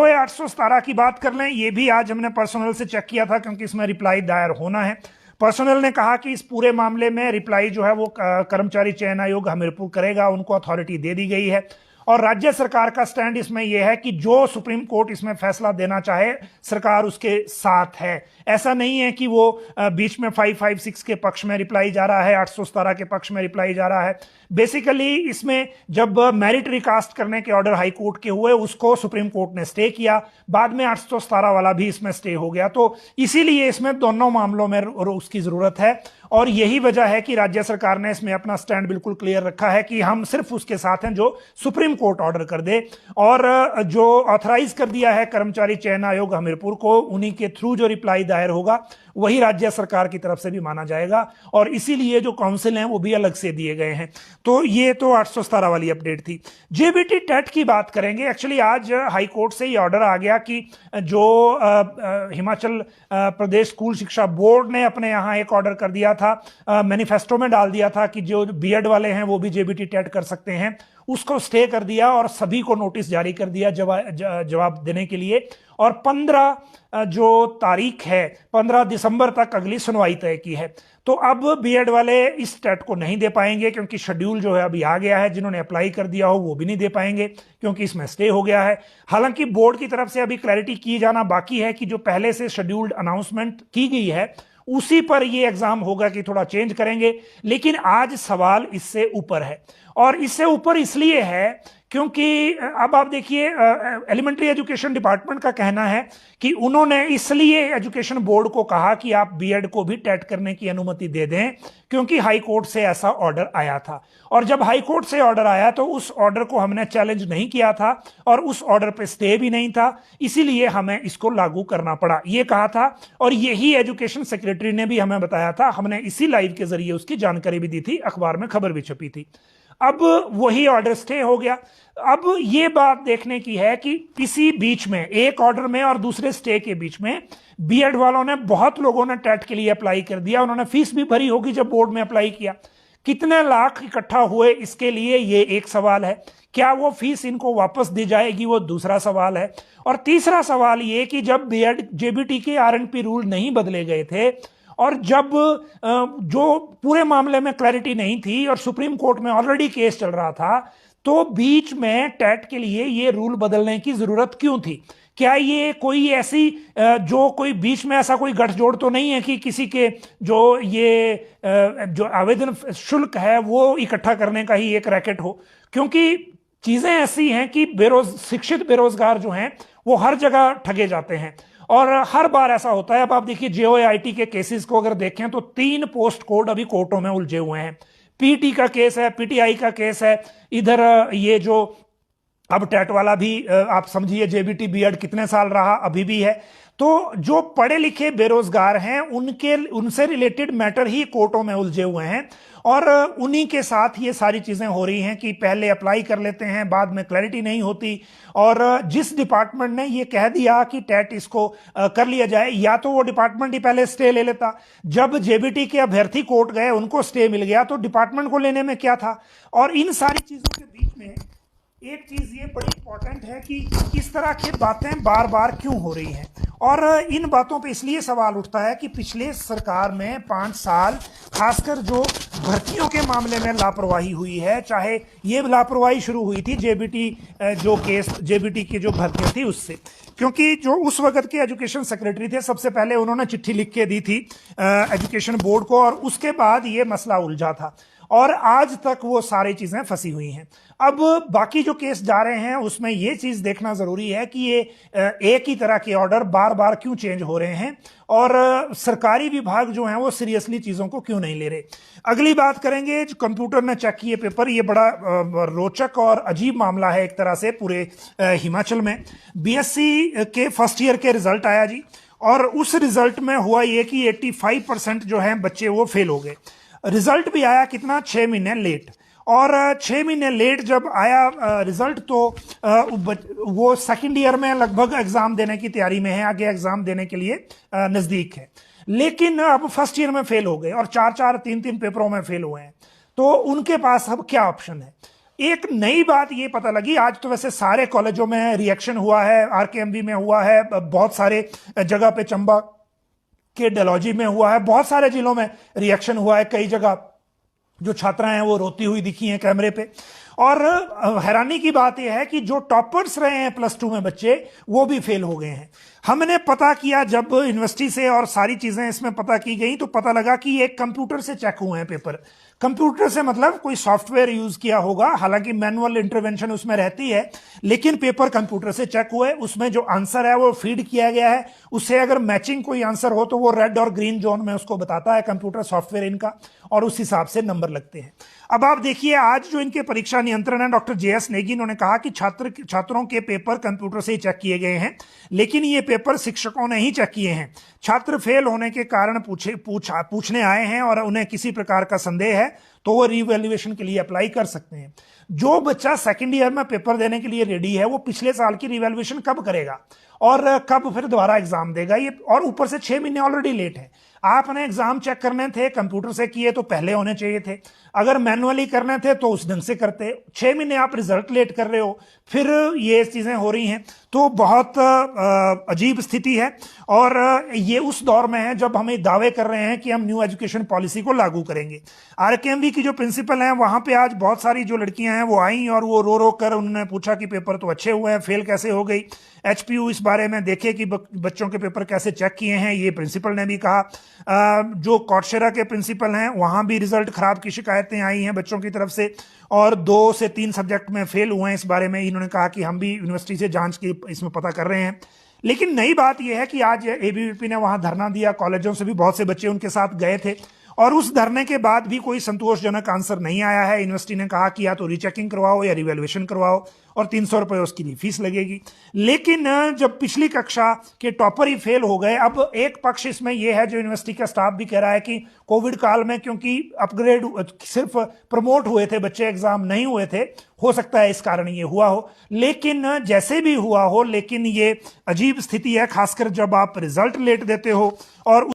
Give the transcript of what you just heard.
JOA 817 की बात कर लें, ये भी आज हमने पर्सनल से चेक किया था क्योंकि इसमें रिप्लाई दायर होना है। पर्सनल ने कहा कि इस पूरे मामले में रिप्लाई जो है वो कर्मचारी चयन आयोग हमीरपुर करेगा, उनको अथॉरिटी दे दी गई है। और राज्य सरकार का स्टैंड इसमें यह है कि जो सुप्रीम कोर्ट इसमें फैसला देना चाहे सरकार उसके साथ है। ऐसा नहीं है कि वो बीच में 556 के पक्ष में रिप्लाई जा रहा है, 817 के पक्ष में रिप्लाई जा रहा है। बेसिकली इसमें जब मेरिट रिकास्ट करने के ऑर्डर हाई कोर्ट के हुए, उसको सुप्रीम कोर्ट ने स्टे किया, बाद में 817 वाला भी इसमें स्टे हो गया। तो इसीलिए इसमें दोनों मामलों में उसकी जरूरत है और यही वजह है कि राज्य सरकार ने इसमें अपना स्टैंड बिल्कुल क्लियर रखा है कि हम सिर्फ उसके साथ हैं जो सुप्रीम कोर्ट ऑर्डर कर दे। और जो ऑथराइज कर दिया है कर्मचारी चयन आयोग हमीरपुर को, उन्हीं के थ्रू जो रिप्लाई दायर होगा वही राज्य सरकार की तरफ से भी माना जाएगा और इसीलिए जो काउंसिल हैं वो भी अलग से दिए गए हैं। तो ये तो 817 वाली अपडेट थी। जेबीटी टेट की बात करेंगे। एक्चुअली आज हाई कोर्ट से ये ऑर्डर आ गया कि जो हिमाचल प्रदेश स्कूल शिक्षा बोर्ड ने अपने यहाँ एक ऑर्डर कर दिया था, मैनिफेस्टो में डाल दिया था कि जो बीएड वाले हैं वो भी जेबीटी टेट कर सकते हैं, उसको स्टे कर दिया और सभी को नोटिस जारी कर दिया जवाब देने के लिए। और 15 जो तारीख है 15 दिसंबर तक अगली सुनवाई तय की है। तो अब बीएड वाले इस टेट को नहीं दे पाएंगे क्योंकि शेड्यूल जो है अभी आ गया है। जिन्होंने अप्लाई कर दिया हो वो भी नहीं दे पाएंगे क्योंकि इसमें स्टे हो गया है। हालांकि बोर्ड की तरफ से अभी क्लैरिटी की जाना बाकी है कि जो पहले से शेड्यूल्ड अनाउंसमेंट की गई है उसी पर ये एग्जाम होगा कि थोड़ा चेंज करेंगे। लेकिन आज सवाल इससे ऊपर है और इससे ऊपर इसलिए है क्योंकि अब आप देखिए एलिमेंट्री एजुकेशन डिपार्टमेंट का कहना है कि उन्होंने इसलिए एजुकेशन बोर्ड को कहा कि आप बीएड को भी टेट करने की अनुमति दे दें क्योंकि हाई कोर्ट से ऐसा ऑर्डर आया था। और जब हाई कोर्ट से ऑर्डर आया तो उस ऑर्डर को हमने चैलेंज नहीं किया था और उस ऑर्डर पे स्टे भी नहीं था, इसीलिए हमें इसको लागू करना पड़ा, ये कहा था। और यही एजुकेशन सेक्रेटरी ने भी हमें बताया था, हमने इसी लाइव के जरिए उसकी जानकारी भी दी थी, अखबार में खबर भी छपी थी। अब वही ऑर्डर स्टे हो गया। अब ये बात देखने की है कि इसी बीच में एक ऑर्डर में और दूसरे स्टे के बीच में बीएड वालों ने, बहुत लोगों ने टेट के लिए अप्लाई कर दिया, उन्होंने फीस भी भरी होगी जब बोर्ड में अप्लाई किया। कितने लाख इकट्ठा हुए इसके लिए ये एक सवाल है। क्या वो फीस इनको वापस दी जाएगी वो दूसरा सवाल है। और तीसरा सवाल ये कि जब बीएड जेबीटी के आरएनपी रूल नहीं बदले गए थे और जब जो पूरे मामले में क्लैरिटी नहीं थी और सुप्रीम कोर्ट में ऑलरेडी केस चल रहा था, तो बीच में टेट के लिए ये रूल बदलने की जरूरत क्यों थी? क्या ये कोई ऐसी जो कोई बीच में ऐसा कोई गठजोड़ तो नहीं है कि किसी के जो ये जो आवेदन शुल्क है वो इकट्ठा करने का ही एक रैकेट हो? क्योंकि चीजें ऐसी हैं कि शिक्षित बेरोजगार जो हैं वो हर जगह ठगे जाते हैं और हर बार ऐसा होता है। अब आप देखिए जेओआईटी के केसेस को अगर देखें तो 3 पोस्ट कोड अभी कोर्टों में उलझे हुए हैं। पीटी का केस है, पीटीआई का केस है, इधर ये जो अब टेट वाला भी आप समझिए जेबीटी बीएड कितने साल रहा अभी भी है। तो जो पढ़े लिखे बेरोजगार हैं उनसे रिलेटेड मैटर ही कोर्टों में उलझे हुए हैं और उन्हीं के साथ ये सारी चीजें हो रही हैं कि पहले अप्लाई कर लेते हैं, बाद में क्लैरिटी नहीं होती। और जिस डिपार्टमेंट ने ये कह दिया कि टेट इसको कर लिया जाए, या तो वो डिपार्टमेंट ही पहले स्टे ले लेता। जब जेबीटी के अभ्यर्थी कोर्ट गए उनको स्टे मिल गया तो डिपार्टमेंट को लेने में क्या था। और इन सारी चीजों के बीच में एक चीज ये बड़ी इंपॉर्टेंट है कि इस तरह की बातें बार बार क्यों हो रही हैं। और इन बातों पे इसलिए सवाल उठता है कि पिछले सरकार में 5 साल खासकर जो भर्तियों के मामले में लापरवाही हुई है, चाहे ये लापरवाही शुरू हुई थी जेबीटी जो केस जेबीटी की जो भर्तियां थी उससे, क्योंकि जो उस वक्त के एजुकेशन सेक्रेटरी थे सबसे पहले उन्होंने चिट्ठी लिख के दी थी एजुकेशन बोर्ड को और उसके बाद ये मसला उलझा था और आज तक वो सारी चीजें फंसी हुई हैं। अब बाकी जो केस जा रहे हैं उसमें ये चीज देखना जरूरी है कि ये एक ही तरह के ऑर्डर बार बार क्यों चेंज हो रहे हैं और सरकारी विभाग जो हैं वो सीरियसली चीजों को क्यों नहीं ले रहे। अगली बात करेंगे, जो कंप्यूटर ने चेक किए पेपर, ये बड़ा रोचक और अजीब मामला है एक तरह से पूरे हिमाचल में। बीएससी के फर्स्ट ईयर के रिजल्ट आया जी और उस रिजल्ट में हुआ ये कि 85% जो है बच्चे वो फेल हो गए। रिजल्ट भी आया कितना, 6 महीने लेट। और 6 महीने लेट जब आया रिजल्ट तो वो सेकंड ईयर में लगभग एग्जाम देने की तैयारी में है, आगे एग्जाम देने के लिए नजदीक है, लेकिन अब फर्स्ट ईयर में फेल हो गए और 4-4, 3-3 पेपरों में फेल हुए हैं। तो उनके पास अब क्या ऑप्शन है? एक नई बात ये पता लगी, आज तो वैसे सारे कॉलेजों में रिएक्शन हुआ है, आरकेएमवी में हुआ है, बहुत सारे जगह पे, चंबा के डलहौजी में हुआ है, बहुत सारे जिलों में रिएक्शन हुआ है, कई जगह जो छात्राएं हैं वो रोती हुई दिखी हैं कैमरे पे। और हैरानी की बात यह है कि जो टॉपर्स रहे हैं +2 में बच्चे, वो भी फेल हो गए हैं। हमने पता किया जब यूनिवर्सिटी से और सारी चीजें इसमें पता की गई तो पता लगा कि एक कंप्यूटर से चेक हुए हैं पेपर। कंप्यूटर से मतलब कोई सॉफ्टवेयर यूज किया होगा, हालांकि मैनुअल इंटरवेंशन उसमें रहती है, लेकिन पेपर कंप्यूटर से चेक हुए। उसमें जो आंसर है वो फीड किया गया है, उससे अगर मैचिंग कोई आंसर हो तो वो रेड और ग्रीन जोन में उसको बताता है कंप्यूटर सॉफ्टवेयर इनका, और उस हिसाब से नंबर लगते हैं। अब आप देखिए, आज जो इनके परीक्षा नियंत्रण है डॉक्टर JS नेगी, उन्होंने कहा कि छात्रों के पेपर कंप्यूटर से ही चेक किए गए हैं, लेकिन ये पेपर शिक्षकों ने ही चेक किए हैं। छात्र फेल होने के कारण पूछने आए हैं और उन्हें किसी प्रकार का संदेह है तो वो रीवैल्यूएशन के लिए अप्लाई कर सकते हैं। जो बच्चा सेकंड ईयर में पेपर देने के लिए रेडी है वो पिछले साल की रिवैल्यूएशन कब करेगा और कब फिर दोबारा एग्जाम देगा? ये और ऊपर से 6 महीने ऑलरेडी लेट है। आपने एग्जाम चेक करने थे, कंप्यूटर से किए तो पहले होने चाहिए थे, अगर मैनुअली करने थे तो उस ढंग से करते। 6 महीने आप रिजल्ट लेट कर रहे हो, फिर ये चीजें हो रही हैं, तो बहुत अजीब स्थिति है। और ये उस दौर में है जब हमें दावे कर रहे हैं कि हम न्यू एजुकेशन पॉलिसी को लागू करेंगे। आरकेएमवी की जो प्रिंसिपल हैं, वहां पे आज बहुत सारी जो लड़कियां हैं वो आई और वो रो रो कर उन्होंने पूछा कि पेपर तो अच्छे हुए हैं, फेल कैसे हो गई। HPU इस बारे में देखे कि बच्चों के पेपर कैसे चेक किए हैं, ये प्रिंसिपल ने भी कहा। जो कौशेरा के प्रिंसिपल हैं, वहां भी रिजल्ट खराब की शिकायतें आई हैं बच्चों की तरफ से, और 2 से 3 सब्जेक्ट में फेल हुए हैं। इस बारे में इन्होंने कहा कि हम भी यूनिवर्सिटी से जांच की इसमें पता कर रहे हैं। लेकिन नई बात यह है कि आज ABVP ने वहां धरना दिया, कॉलेजों से भी बहुत से बच्चे उनके साथ गए थे, और उस धरने के बाद भी कोई संतोषजनक आंसर नहीं आया है। यूनिवर्सिटी ने कहा कि या तो रीचेकिंग करवाओ या रिवैल्यूएशन करवाओ, और 300 रुपये उसकी लिए फीस लगेगी। लेकिन जब पिछली कक्षा के टॉपर ही फेल हो गए, अब एक पक्ष इसमें यह है जो यूनिवर्सिटी का स्टाफ भी कह रहा है कि कोविड काल में क्योंकि अपग्रेड सिर्फ प्रमोट हुए थे बच्चे, एग्जाम नहीं हुए थे, हो सकता है इस कारण ये हुआ हो। लेकिन जैसे भी हुआ हो, लेकिन ये अजीब स्थिति है, खासकर जब आप रिजल्ट लेट देते हो और